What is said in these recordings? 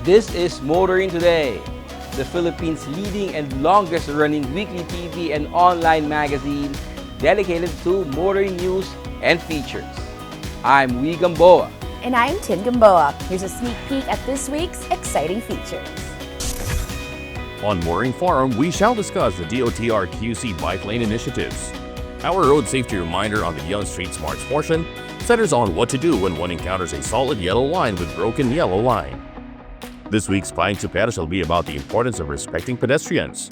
This is Motoring Today, the Philippines' leading and longest-running weekly TV and online magazine dedicated to motoring news and features. I'm Wee Gamboa. And I'm Tin Gamboa. Here's a sneak peek at this week's exciting features. On Motoring Forum, we shall discuss the DOTR QC bike lane initiatives. Our road safety reminder on the Young Street Smarts portion centers on what to do when one encounters a solid yellow line with broken yellow line. This week's Pahing Tupera shall be about the importance of respecting pedestrians.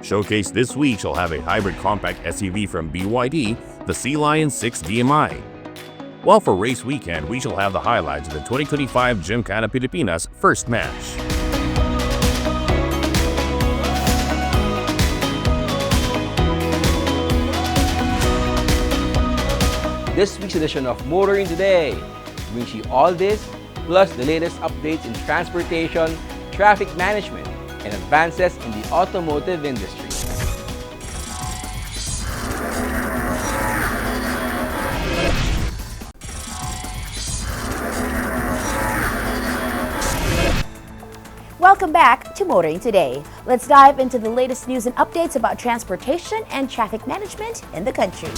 Showcase this week shall have a hybrid compact SUV from BYD, the Sea Lion 6 DMI. While for race weekend, we shall have the highlights of the 2025 Gymkhana Pilipinas first match. This week's edition of Motoring Today brings you all this, plus the latest updates in transportation, traffic management, and advances in the automotive industry. Welcome back to Motoring Today. Let's dive into the latest news and updates about transportation and traffic management in the country.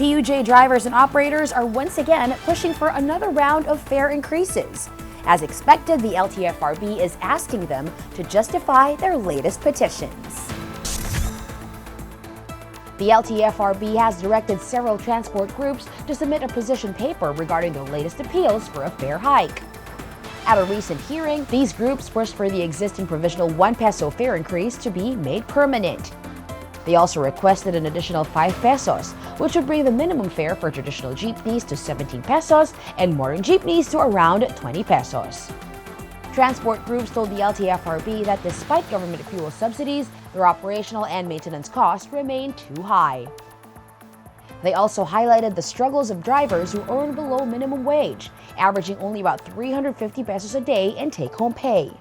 PUJ drivers and operators are once again pushing for another round of fare increases. As expected, the LTFRB is asking them to justify their latest petitions. The LTFRB has directed several transport groups to submit a position paper regarding the latest appeals for a fare hike. At a recent hearing, these groups pushed for the existing provisional 1 peso fare increase to be made permanent. They also requested an additional 5 pesos, which would bring the minimum fare for traditional jeepneys to 17 pesos and modern jeepneys to around 20 pesos. Transport groups told the LTFRB that despite government fuel subsidies, their operational and maintenance costs remain too high. They also highlighted the struggles of drivers who earn below minimum wage, averaging only about 350 pesos a day in take-home pay.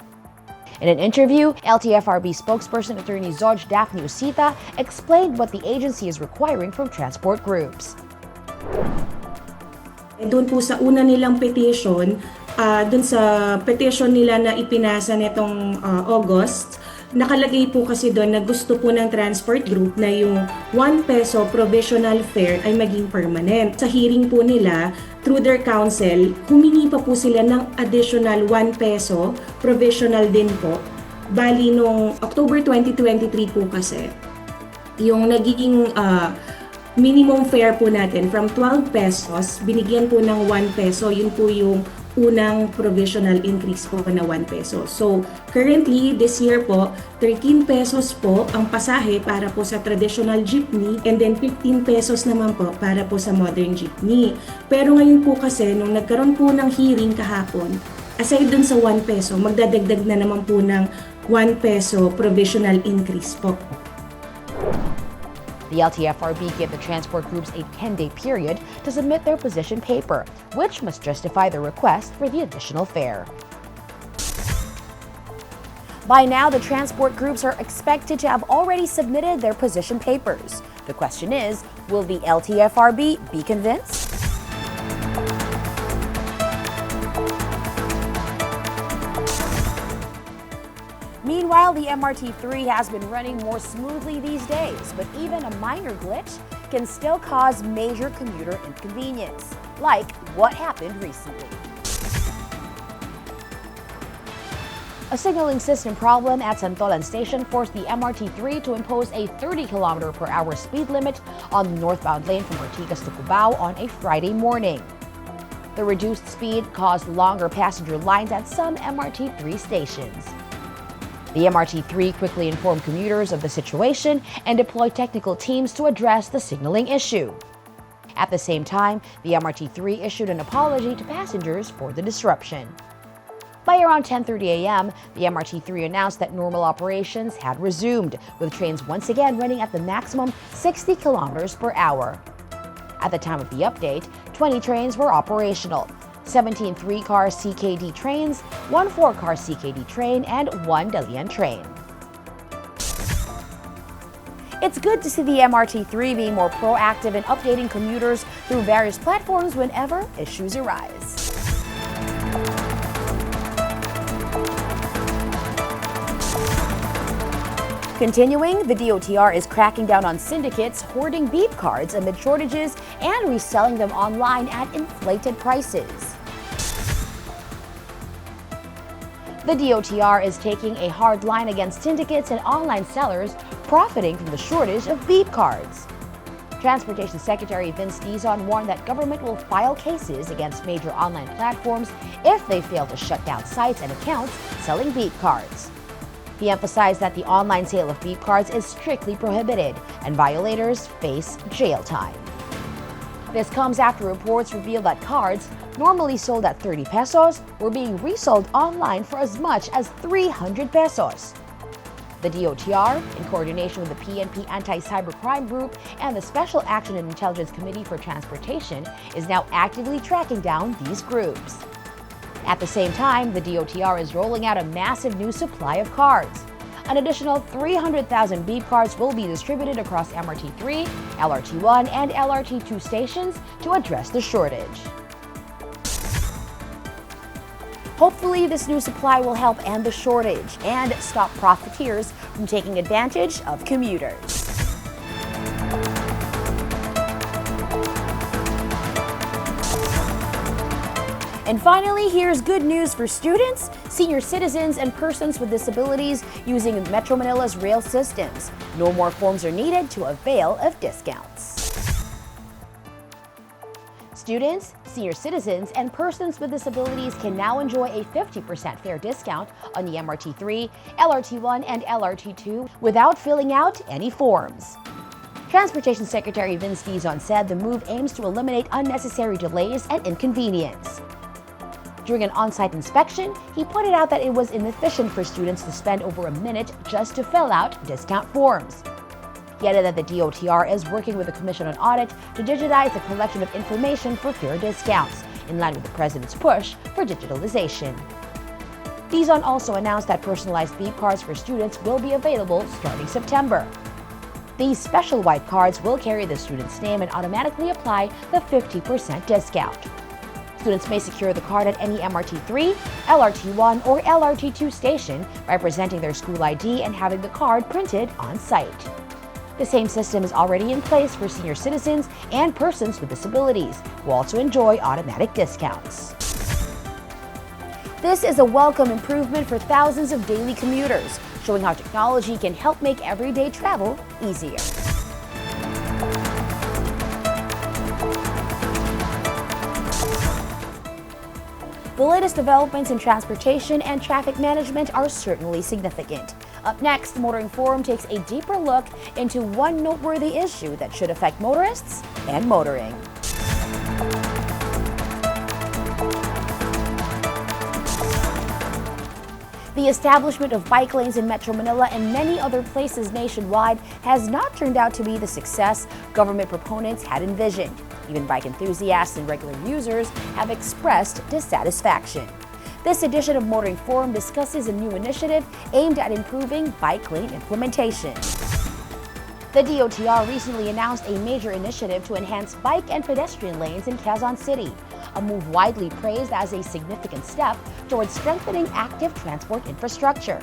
In an interview, LTFRB spokesperson Attorney Zoj Daphne Usita explained what the agency is requiring from transport groups. Doon po sa una nilang petition, doon sa petition nila na ipinasa nitong August, nakalagay po kasi doon na gusto po ng transport group na yung 1 peso provisional fare ay maging permanent. Sa hearing po nila, through their counsel, humingi pa po sila ng additional 1 peso provisional din po. Bali nung October 2023 po kasi, yung nagiging minimum fare po natin from 12 pesos, binigyan po ng 1 peso, yun po yung unang provisional increase po na 1 peso. So, currently, this year po, 13 pesos po ang pasahe para po sa traditional jeepney and then 15 pesos naman po para po sa modern jeepney. Pero ngayon po kasi, nung nagkaroon po ng hearing kahapon, aside dun sa 1 peso, magdadagdag na naman po ng 1 peso provisional increase po. The LTFRB gave the transport groups a 10-day period to submit their position paper, which must justify their request for the additional fare. By now, the transport groups are expected to have already submitted their position papers. The question is, will the LTFRB be convinced? Meanwhile, the MRT3 has been running more smoothly these days, but even a minor glitch can still cause major commuter inconvenience, like what happened recently. A signaling system problem at Santolan Station forced the MRT3 to impose a 30 km/h speed limit on the northbound lane from Ortigas to Cubao on a Friday morning. The reduced speed caused longer passenger lines at some MRT3 stations. The MRT3 quickly informed commuters of the situation and deployed technical teams to address the signaling issue. At the same time, the MRT3 issued an apology to passengers for the disruption. By around 10:30 a.m., the MRT3 announced that normal operations had resumed, with trains once again running at the maximum 60 km/h. At the time of the update, 20 trains were operational, 17 3-car CKD trains, 1 4-car CKD train, and 1 Dalian train. It's good to see the MRT3 being more proactive in updating commuters through various platforms whenever issues arise. Continuing, the DOTR is cracking down on syndicates hoarding beep cards amid shortages and reselling them online at inflated prices. The DOTR is taking a hard line against syndicates and online sellers profiting from the shortage of beep cards. Transportation Secretary Vince Dizon warned that government will file cases against major online platforms if they fail to shut down sites and accounts selling beep cards. He emphasized that the online sale of beep cards is strictly prohibited and violators face jail time. This comes after reports reveal that cards, normally sold at 30 pesos, were being resold online for as much as 300 pesos. The DOTR, in coordination with the PNP Anti-Cybercrime Group and the Special Action and Intelligence Committee for Transportation, is now actively tracking down these groups. At the same time, the DOTR is rolling out a massive new supply of cards. An additional 300,000 beep cards will be distributed across MRT3, LRT1, and LRT2 stations to address the shortage. Hopefully, this new supply will help end the shortage and stop profiteers from taking advantage of commuters. And finally, here's good news for students, senior citizens, and persons with disabilities using Metro Manila's rail systems. No more forms are needed to avail of discounts. Students, senior citizens, and persons with disabilities can now enjoy a 50% fare discount on the MRT3, LRT1, and LRT2 without filling out any forms. Transportation Secretary Vince Dizon said the move aims to eliminate unnecessary delays and inconvenience. During an on-site inspection, he pointed out that it was inefficient for students to spend over a minute just to fill out discount forms. He added that the DOTR is working with the Commission on Audit to digitize the collection of information for fare discounts, in line with the President's push for digitalization. Dizon also announced that personalized beep cards for students will be available starting September. These special white cards will carry the student's name and automatically apply the 50% discount. Students may secure the card at any MRT3, LRT1, or LRT2 station by presenting their school ID and having the card printed on site. The same system is already in place for senior citizens and persons with disabilities, who also enjoy automatic discounts. This is a welcome improvement for thousands of daily commuters, showing how technology can help make everyday travel easier. The latest developments in transportation and traffic management are certainly significant. Up next, Motoring Forum takes a deeper look into one noteworthy issue that should affect motorists and motoring. The establishment of bike lanes in Metro Manila and many other places nationwide has not turned out to be the success government proponents had envisioned. Even bike enthusiasts and regular users have expressed dissatisfaction. This edition of Motoring Forum discusses a new initiative aimed at improving bike lane implementation. The DOTR recently announced a major initiative to enhance bike and pedestrian lanes in Quezon City, a move widely praised as a significant step towards strengthening active transport infrastructure.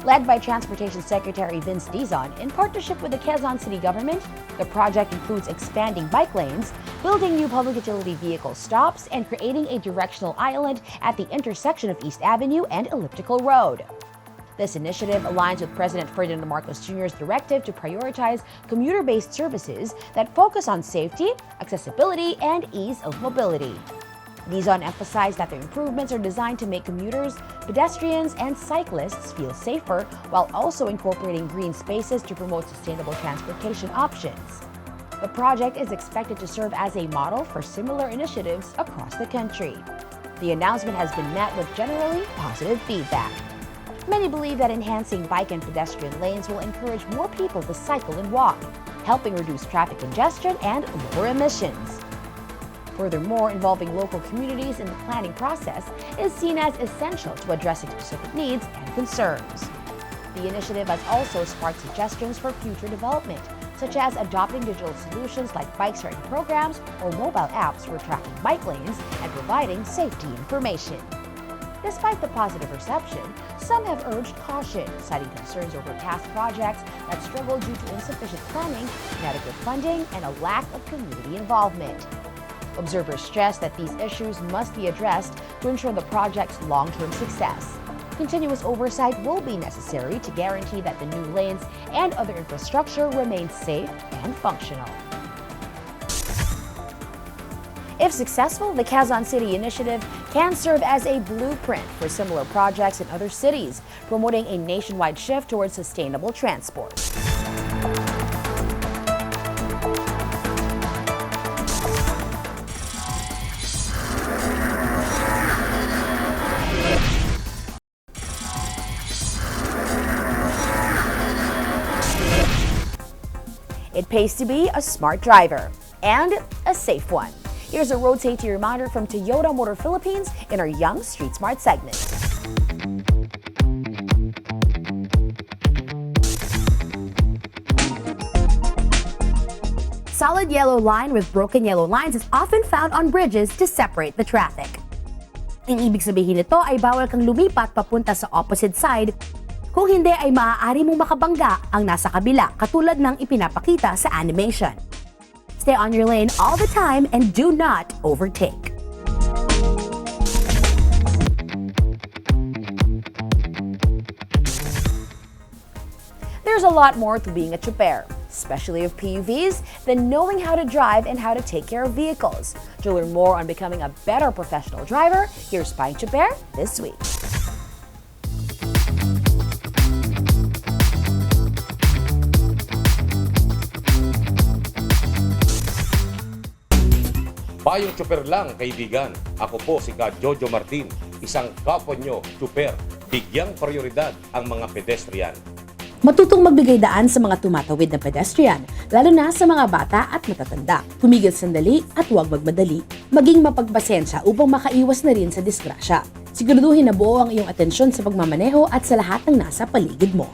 Led by Transportation Secretary Vince Dizon in partnership with the Quezon City government, the project includes expanding bike lanes, building new public utility vehicle stops, and creating a directional island at the intersection of East Avenue and Elliptical Road. This initiative aligns with President Ferdinand Marcos Jr.'s directive to prioritize commuter-based services that focus on safety, accessibility, and ease of mobility. Dizon emphasized that the improvements are designed to make commuters, pedestrians, and cyclists feel safer while also incorporating green spaces to promote sustainable transportation options. The project is expected to serve as a model for similar initiatives across the country. The announcement has been met with generally positive feedback. Many believe that enhancing bike and pedestrian lanes will encourage more people to cycle and walk, helping reduce traffic congestion and lower emissions. Furthermore, involving local communities in the planning process is seen as essential to addressing specific needs and concerns. The initiative has also sparked suggestions for future development, such as adopting digital solutions like bike sharing programs or mobile apps for tracking bike lanes and providing safety information. Despite the positive reception, some have urged caution, citing concerns over past projects that struggle due to insufficient planning, inadequate funding, and a lack of community involvement. Observers stress that these issues must be addressed to ensure the project's long-term success. Continuous oversight will be necessary to guarantee that the new lanes and other infrastructure remain safe and functional. If successful, the Quezon City initiative can serve as a blueprint for similar projects in other cities, promoting a nationwide shift towards sustainable transport. It pays to be a smart driver and a safe one. Here's a road safety reminder from Toyota Motor Philippines in our Young Street Smart segment. Solid yellow line with broken yellow lines is often found on bridges to separate the traffic. Ang ibig sabihin nito ay bawal kang lumipat papunta sa opposite side. Kung hindi ay maaari mong makabangga ang nasa kabila katulad ng ipinapakita sa animation. Stay on your lane all the time and do not overtake. There's a lot more to being a choper, especially of PUVs, than knowing how to drive and how to take care of vehicles. To learn more on becoming a better professional driver, here's Pine Choper this week. Payong Choper lang, kaibigan. Ako po si Ka Jojo Martin, isang kapwa nyo, choper. Bigyang prioridad ang mga pedestrian. Matutong magbigay daan sa mga tumatawid na pedestrian, lalo na sa mga bata at matatanda. Tumigil sandali at huwag magmadali. Maging mapagpasensya upang makaiwas na rin sa disgrasya. Siguraduhin na buo ang iyong atensyon sa pagmamaneho at sa lahat ng nasa paligid mo.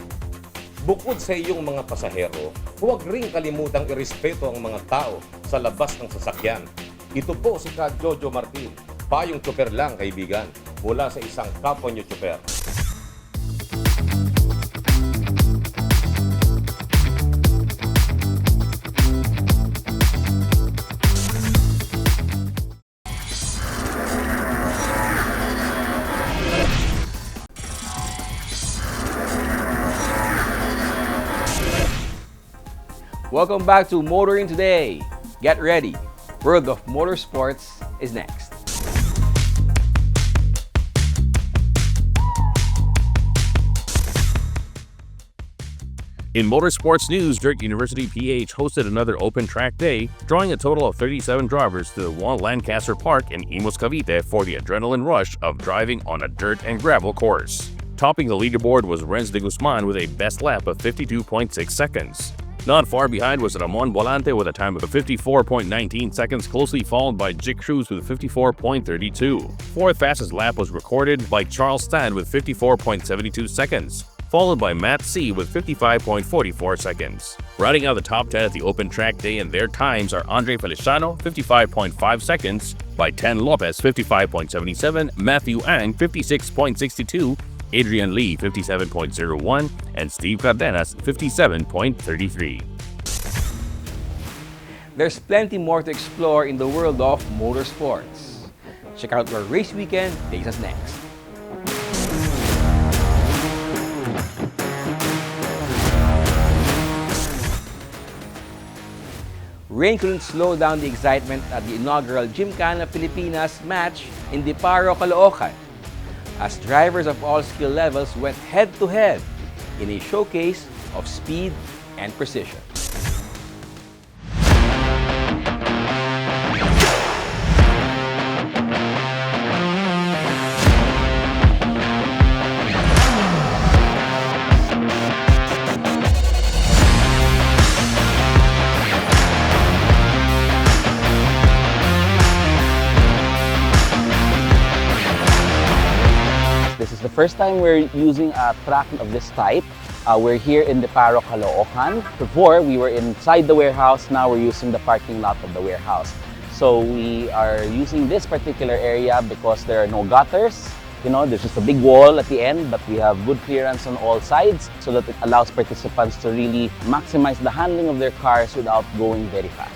Bukod sa iyong mga pasahero, huwag ring kalimutang irespeto ang mga tao sa labas ng sasakyan. Ito po si Ka Jojo Martin, Payong Choper lang, kaibigan, mula sa isang kapwa nyo choper. Welcome back to Motoring Today. Get ready. World of Motorsports is next. In motorsports news, Dirt University PH hosted another open track day, drawing a total of 37 drivers to the Juan Lancaster Park in Imus, Cavite for the adrenaline rush of driving on a dirt and gravel course. Topping the leaderboard was Renz de Guzman with a best lap of 52.6 seconds. Not far behind was Ramon Volante with a time of 54.19 seconds, closely followed by Jick Cruz with 54.32. Fourth fastest lap was recorded by Charles Stad with 54.72 seconds, followed by Matt C with 55.44 seconds. Rounding out the top 10 at the open track day in their times are Andre Feliciano, 55.5 seconds, by Ten Lopez, 55.77, Matthew Ang, 56.62, Adrian Lee, 57.01, and Steve Cardenas, 57.33. There's plenty more to explore in the world of motorsports. Check out where Race Weekend takes us next. Rain couldn't slow down the excitement at the inaugural Gymkhana Pilipinas match in Diparo, Caloocan, as drivers of all skill levels went head-to-head in a showcase of speed and precision. This is the first time we're using a track of this type. We're here in the Paro, Caloocan. Before, we were inside the warehouse. Now we're using the parking lot of the warehouse. So we are using this particular area because there are no gutters. You know, there's just a big wall at the end, but we have good clearance on all sides so that it allows participants to really maximize the handling of their cars without going very fast.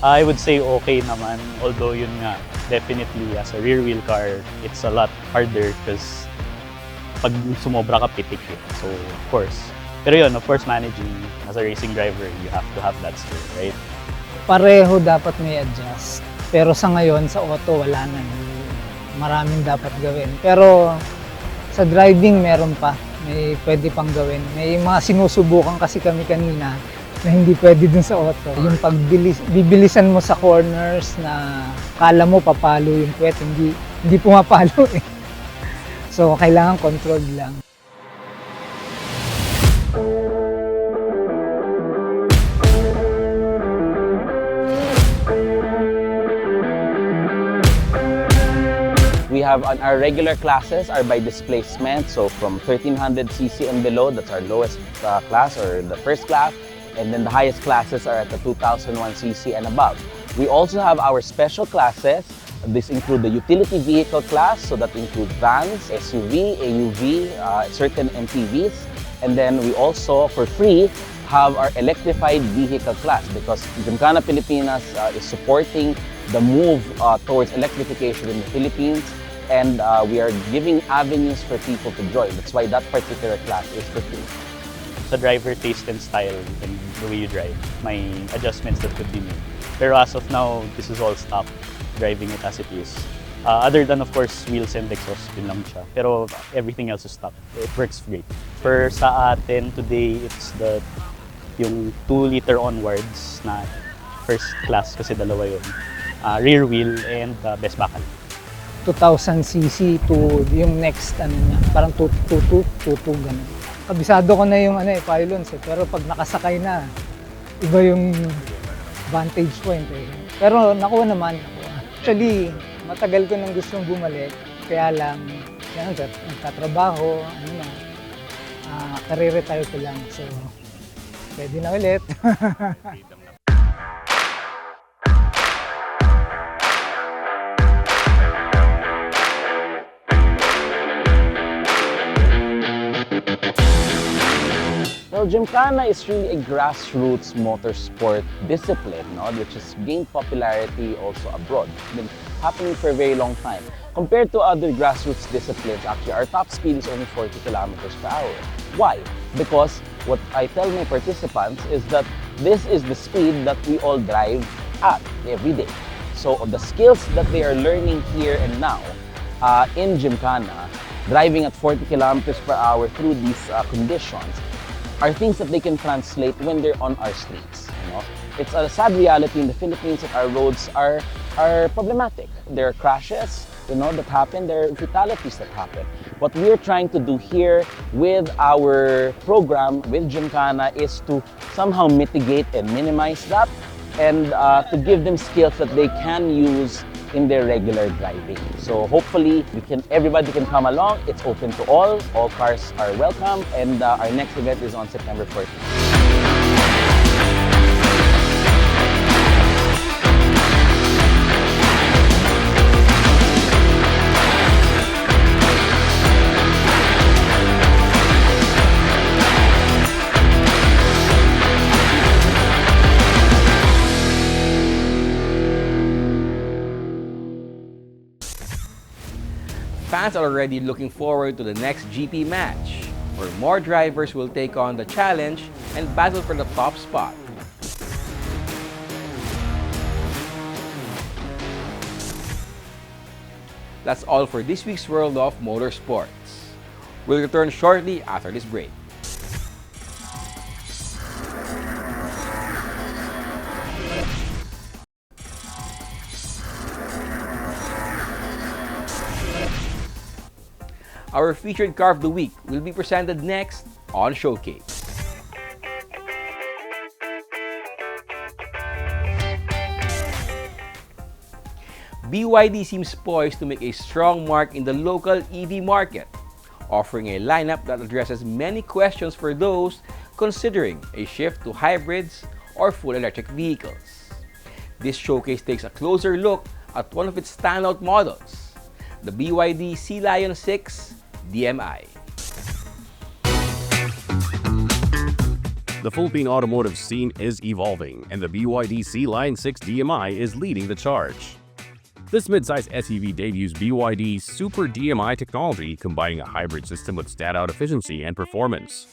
I would say okay naman, although yun nga, definitely as a rear wheel car, it's a lot harder because pag sumobra ka pitik eh. So of course, pero yun, of course managing as a racing driver, you have to have that skill, right? Pareho dapat may adjust. Pero sa ngayon, sa auto, wala na. Maraming dapat gawin. Pero sa driving, meron pa. May pwede pang gawin. May mga sinusubukan kasi kami kanina na hindi pwede dun sa auto. Yung bibilisan mo sa corners na kala mo papalo yung puwet, hindi pumapalo eh. So, kailangan controlled lang. We have our regular classes are by displacement, so from 1300cc and below, that's our lowest class or the first class, and then the highest classes are at the 2001cc and above. We also have our special classes. This include the utility vehicle class, so that includes vans, SUV, AUV, certain MPVs, and then we also, for free, have our electrified vehicle class because Gymkhana Pilipinas is supporting the move towards electrification in the Philippines, and we are giving avenues for people to join. That's why that particular class is for free. Sa driver taste and style and the way you drive, may adjustments that could be made. Pero as of now, this is all stopped, driving it as it is. Other than of course wheels and exhaust, yun lang siya. Pero everything else is stopped. It works great. For sa atin today, it's yung 2-liter onwards na first class kasi dalawa yun. Rear wheel and best bakal. 2000cc to yung next ano niya, parang 22 ganun. Kabisado ko na yung pylons eh, pero pag nakasakay na, iba yung vantage point eh. Pero nakuha naman. Actually, matagal ko nang gustong bumalik, kaya lang, yan, nagtatrabaho, kare-retire ko lang. So, pwede na ulit. Well, Gymkhana is really a grassroots motorsport discipline, no? Which has gained popularity also abroad. It's been happening for a very long time. Compared to other grassroots disciplines, actually, our top speed is only 40 kilometers per hour. Why? Because what I tell my participants is that this is the speed that we all drive at every day. So the skills that they are learning here and now in Gymkhana, driving at 40 kilometers per hour through these conditions, are things that they can translate when they're on our streets. You know? It's a sad reality in the Philippines that our roads are problematic. There are crashes, that happen. There are fatalities that happen. What we're trying to do here with our program with Gymkhana is to somehow mitigate and minimize that, and to give them skills that they can use in their regular driving. So hopefully everybody can come along. It's open to all cars are welcome, and our next event is on September 14th. Fans are already looking forward to the next GP match, where more drivers will take on the challenge and battle for the top spot. That's all for this week's World of Motorsports. We'll return shortly after this break. Our featured car of the week will be presented next on Showcase. BYD seems poised to make a strong mark in the local EV market. offering a lineup that addresses many questions for those considering a shift to hybrids or full electric vehicles. This showcase takes a closer look at one of its standout models, the BYD Sea Lion 6 DMI. The Philippine automotive scene is evolving, and the BYD Sea Lion 6 DMI is leading the charge. This midsize SUV debuts BYD's Super DMI technology, combining a hybrid system with standout efficiency and performance.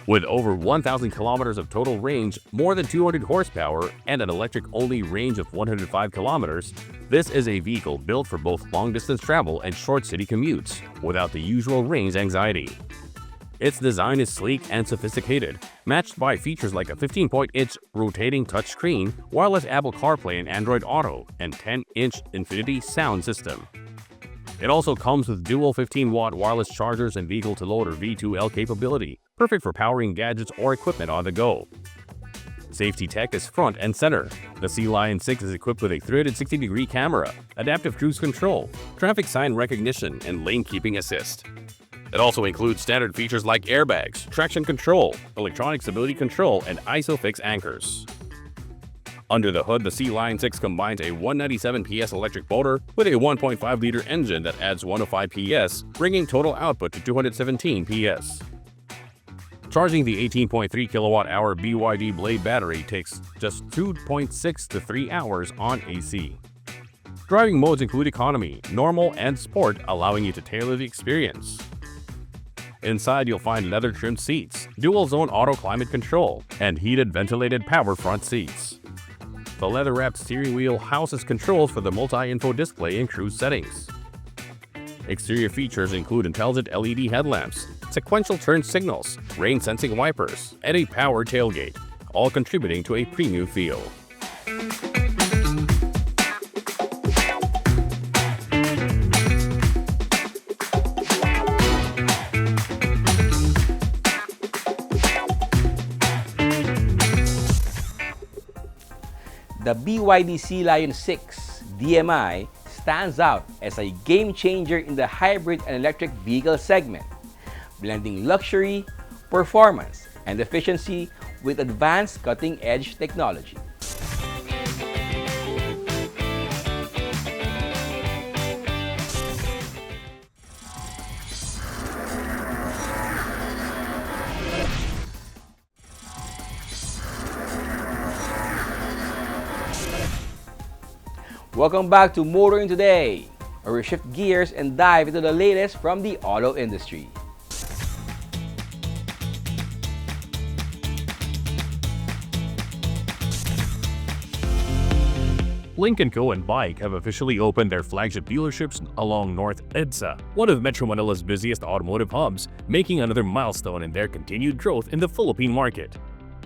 With over 1,000 kilometers of total range, more than 200 horsepower, and an electric-only range of 105 kilometers, this is a vehicle built for both long-distance travel and short city commutes, without the usual range anxiety. Its design is sleek and sophisticated, matched by features like a 15-inch rotating touchscreen, wireless Apple CarPlay and Android Auto, and 10-inch Infinity sound system. It also comes with dual 15-watt wireless chargers and vehicle-to-load or V2L capability, perfect for powering gadgets or equipment on the go. Safety tech is front and center. The Sea Lion 6 is equipped with a 360-degree camera, adaptive cruise control, traffic sign recognition, and lane keeping assist. It also includes standard features like airbags, traction control, electronic stability control, and ISOFIX anchors. Under the hood, the Sea Lion 6 combines a 197 PS electric motor with a 1.5-liter engine that adds 105 PS, bringing total output to 217 PS. Charging the 18.3 kilowatt-hour BYD Blade battery takes just 2.6 to 3 hours on AC. Driving modes include economy, normal, and sport, allowing you to tailor the experience. Inside, you'll find leather-trimmed seats, dual-zone auto climate control, and heated ventilated power front seats. The leather-wrapped steering wheel houses controls for the multi-info display and cruise settings. Exterior features include intelligent LED headlamps, sequential turn signals, rain-sensing wipers, and a power tailgate, all contributing to a premium feel. The BYD Sea Lion 6 DMI stands out as a game changer in the hybrid and electric vehicle segment, blending luxury, performance, and efficiency with advanced cutting-edge technology. Welcome back to Motoring Today, where we shift gears and dive into the latest from the auto industry. Lynk & Co. and Bike have officially opened their flagship dealerships along North EDSA, one of Metro Manila's busiest automotive hubs, making another milestone in their continued growth in the Philippine market.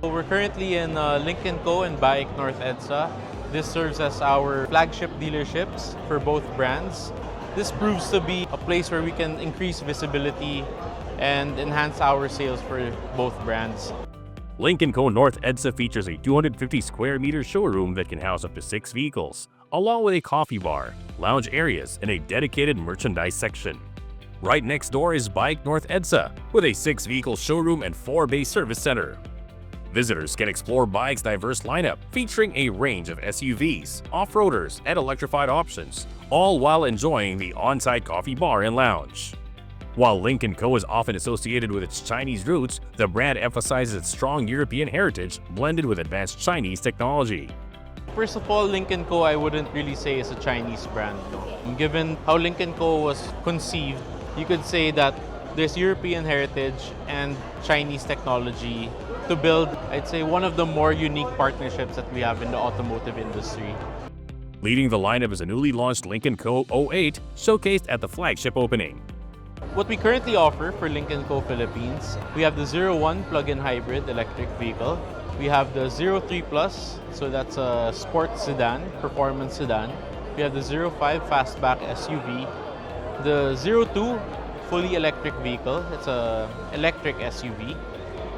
We're currently in Lynk & Co. and Bike North EDSA. This serves as our flagship dealerships for both brands. This proves to be a place where we can increase visibility and enhance our sales for both brands. Lynk & Co. North EDSA features a 250 square meter showroom that can house up to 6 vehicles, along with a coffee bar, lounge areas, and a dedicated merchandise section. Right next door is Bike North EDSA, with a 6-vehicle showroom and 4-bay service center. Visitors can explore Bike's diverse lineup, featuring a range of SUVs, off-roaders, and electrified options, all while enjoying the on-site coffee bar and lounge. While Lynk & Co. is often associated with its Chinese roots, the brand emphasizes its strong European heritage blended with advanced Chinese technology. First of all, Lynk & Co. I wouldn't really say is a Chinese brand. No. Given how Lynk & Co. was conceived, you could say that there's European heritage and Chinese technology to build, I'd say, one of the more unique partnerships that we have in the automotive industry. Leading the lineup is a newly launched Lynk & Co. 08, showcased at the flagship opening. What we currently offer for Lynk & Co. Philippines, we have the 01 plug-in hybrid electric vehicle. We have the 03 Plus, so that's a sports sedan, performance sedan. We have the 05 fastback SUV. The 02 fully electric vehicle, it's an electric SUV.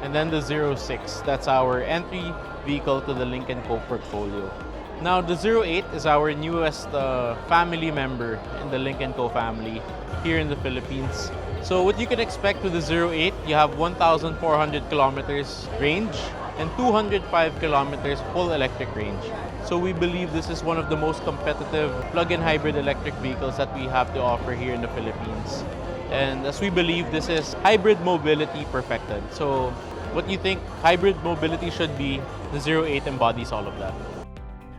And then the 06, that's our entry vehicle to the Lynk & Co. portfolio. Now the 08 is our newest family member in the Lynk & Co. family here in the Philippines. So what you can expect with the 08, you have 1,400 kilometers range and 205 kilometers full electric range. So we believe this is one of the most competitive plug-in hybrid electric vehicles that we have to offer here in the Philippines. And as we believe, this is hybrid mobility perfected. So what you think hybrid mobility should be, the 08 embodies all of that.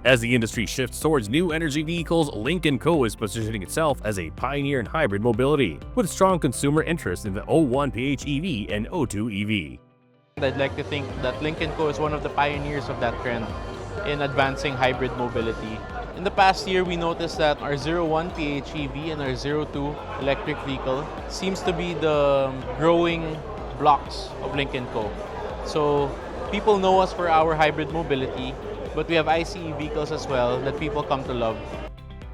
As the industry shifts towards new energy vehicles, Lynk & Co is positioning itself as a pioneer in hybrid mobility, with strong consumer interest in the O1 PHEV and O2 EV. I'd like to think that Lynk & Co is one of the pioneers of that trend in advancing hybrid mobility. In the past year, we noticed that our 01 PHEV and our 02 electric vehicle seems to be the growing blocks of Lynk & Co. So people know us for our hybrid mobility, but we have ICE vehicles as well that people come to love.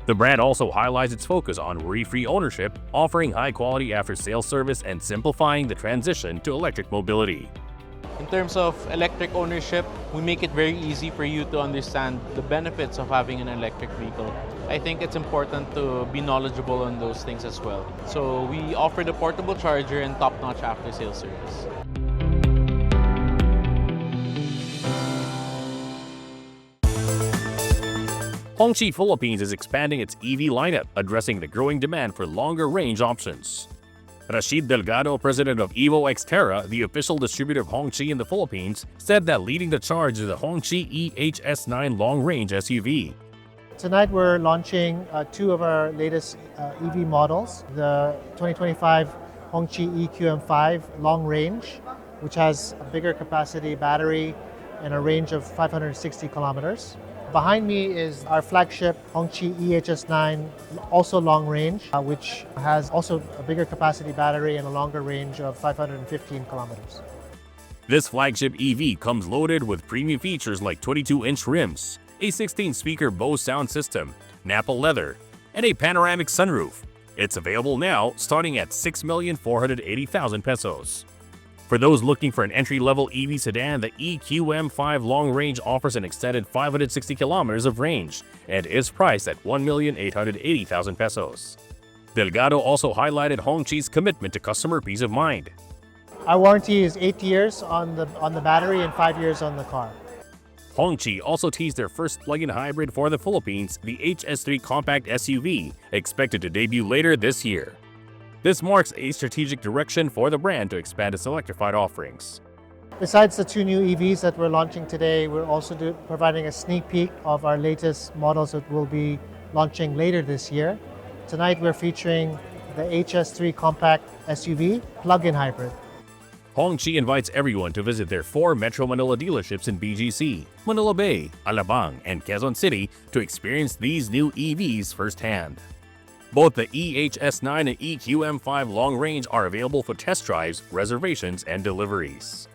The brand also highlights its focus on worry-free ownership, offering high-quality after-sales service and simplifying the transition to electric mobility. In terms of electric ownership, we make it very easy for you to understand the benefits of having an electric vehicle. I think it's important to be knowledgeable on those things as well. So we offer the portable charger and top-notch after-sales service. Hongqi Philippines is expanding its EV lineup, addressing the growing demand for longer range options. Rashid Delgado, president of Evo Xterra, the official distributor of Hongqi in the Philippines, said that leading the charge is the Hongqi EHS9 long-range SUV. Tonight we're launching two of our latest EV models, the 2025 Hongqi EQM5 long range, which has a bigger capacity battery and a range of 560 kilometers. Behind me is our flagship Hongqi EHS9, also long range, which has also a bigger capacity battery and a longer range of 515 kilometers. This flagship EV comes loaded with premium features like 22-inch rims, a 16-speaker Bose sound system, Nappa leather, and a panoramic sunroof. It's available now, starting at 6,480,000 pesos. For those looking for an entry-level EV sedan, the EQM5 Long Range offers an extended 560 kilometers of range and is priced at 1,880,000 pesos. Delgado also highlighted Hongqi's commitment to customer peace of mind. Our warranty is 8 years on the battery and 5 years on the car. Hongqi also teased their first plug-in hybrid for the Philippines, the HS3 compact SUV, expected to debut later this year. This marks a strategic direction for the brand to expand its electrified offerings. Besides the two new EVs that we're launching today, we're also providing a sneak peek of our latest models that will be launching later this year. Tonight we're featuring the HS3 compact SUV plug-in hybrid. Hongqi invites everyone to visit their 4 Metro Manila dealerships in BGC, Manila Bay, Alabang, and Quezon City to experience these new EVs firsthand. Both the EHS9 and EQM5 long range are available for test drives, reservations, and deliveries.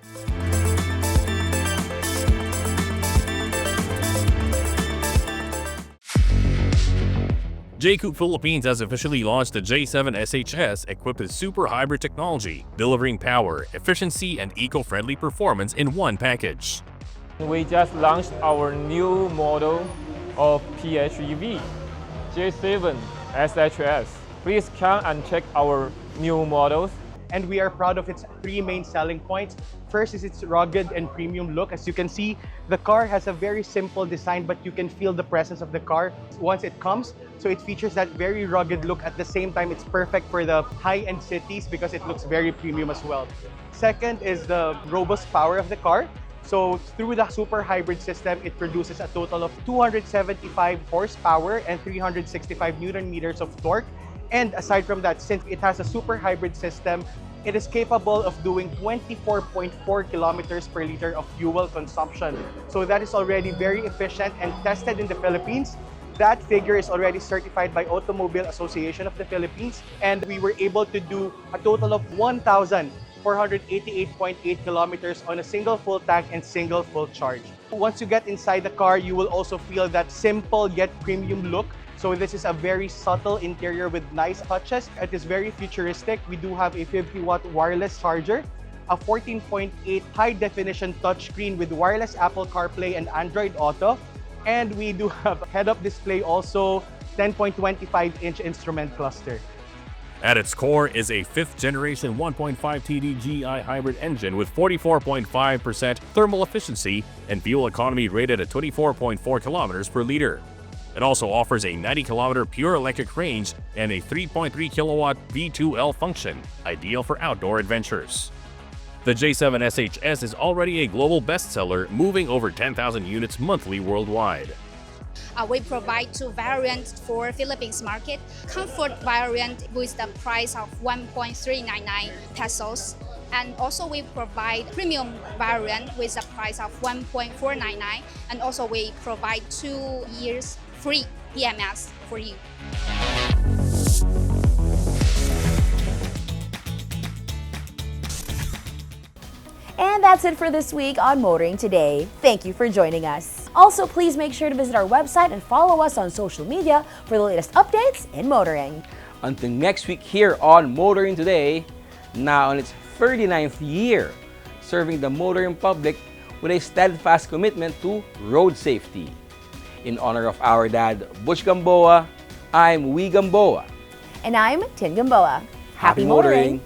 J-Coupe Philippines has officially launched the J7 SHS equipped with super hybrid technology, delivering power, efficiency, and eco-friendly performance in one package. We just launched our new model of PHEV, J7 SHS. Please come and check our new models. And we are proud of its 3 main selling points. First is its rugged and premium look. As you can see, the car has a very simple design, but you can feel the presence of the car once it comes. So it features that very rugged look. At the same time, it's perfect for the high-end cities because it looks very premium as well. Second is the robust power of the car. So through the super hybrid system, it produces a total of 275 horsepower and 365 Newton meters of torque. And aside from that, since it has a super hybrid system, it is capable of doing 24.4 kilometers per liter of fuel consumption. So that is already very efficient and tested in the Philippines. That figure is already certified by Automobile Association of the Philippines. And we were able to do a total of 1,488.8 kilometers on a single full tank and single full charge. Once you get inside the car, you will also feel that simple yet premium look. So this is a very subtle interior with nice touches. It is very futuristic. We do have a 50-watt wireless charger, a 14.8 high-definition touchscreen with wireless Apple CarPlay and Android Auto, and we do have head-up display also, 10.25-inch instrument cluster. At its core is a 5th generation 1.5 TDI hybrid engine with 44.5% thermal efficiency and fuel economy rated at 24.4 kilometers per liter. It also offers a 90-kilometer pure electric range and a 3.3 kilowatt V2L function, ideal for outdoor adventures. The J7 SHS is already a global bestseller, moving over 10,000 units monthly worldwide. We provide two variants for Philippines market. Comfort variant with the price of 1.399 pesos. And also we provide premium variant with a price of 1.499. And also we provide 2 years free PMS for you. And that's it for this week on Motoring Today. Thank you for joining us. Also, please make sure to visit our website and follow us on social media for the latest updates in motoring. Until next week here on Motoring Today, now in its 39th year, serving the motoring public with a steadfast commitment to road safety. In honor of our dad, Butch Gamboa, I'm Wee Gamboa. And I'm Tin Gamboa. Happy motoring.